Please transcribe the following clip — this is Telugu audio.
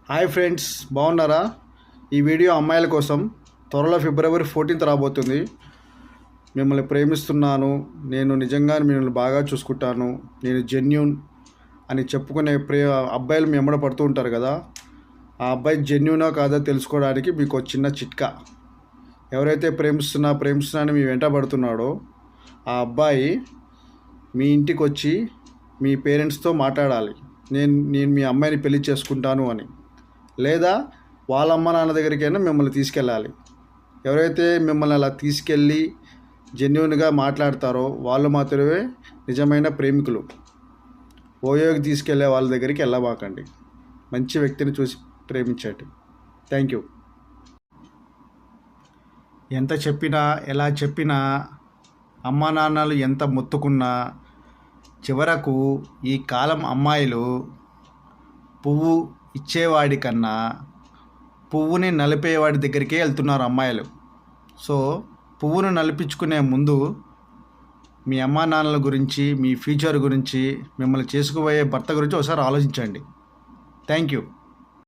హాయ్ ఫ్రెండ్స్, బాగున్నారా? ఈ వీడియో అమ్మాయిల కోసం. త్వరలో ఫిబ్రవరి 14th రాబోతుంది. మిమ్మల్ని ప్రేమిస్తున్నాను, నేను నిజంగానే మిమ్మల్ని బాగా చూసుకుంటాను, నేను జెన్యూన్ అని చెప్పుకునే అబ్బాయిలు మీ వెంబడ పడుతూ ఉంటారు కదా. ఆ అబ్బాయి జెన్యూనో కాదో తెలుసుకోవడానికి మీకు ఒక చిన్న చిట్కా. ఎవరైతే ప్రేమిస్తున్నా అని మీ వెంట పడుతున్నాడో ఆ అబ్బాయి మీ ఇంటికి వచ్చి మీ పేరెంట్స్తో మాట్లాడాలి, నేను మీ అమ్మాయిని పెళ్లి చేసుకుంటాను అని. లేదా వాళ్ళ అమ్మ నాన్న దగ్గరికైనా మిమ్మల్ని తీసుకెళ్ళాలి. ఎవరైతే మిమ్మల్ని అలా తీసుకెళ్ళి జెన్యూన్గా మాట్లాడతారో వాళ్ళు మాత్రమే నిజమైన ప్రేమికులు. ఓయోకి తీసుకెళ్లే వాళ్ళ దగ్గరికి వెళ్ళబాకండి. మంచి వ్యక్తిని చూసి ప్రేమించండి. Thank you. ఎంత చెప్పినా ఎలా చెప్పినా అమ్మా నాన్నలు ఎంత మొత్తుకున్నా చివరకు ఈ కాలం అమ్మాయిలు పువ్వు ఇచ్చేవాడి కన్నా పువ్వుని నలిపేవాడి దగ్గరికే వెళ్తున్నారు అమ్మాయిలు. సో పువ్వును నలిపించుకునే ముందు మీ అమ్మా నాన్నల గురించి, మీ ఫ్యూచర్ గురించి, మిమ్మల్ని చేసుకుపోయే భర్త గురించి ఒకసారి ఆలోచించండి. Thank you.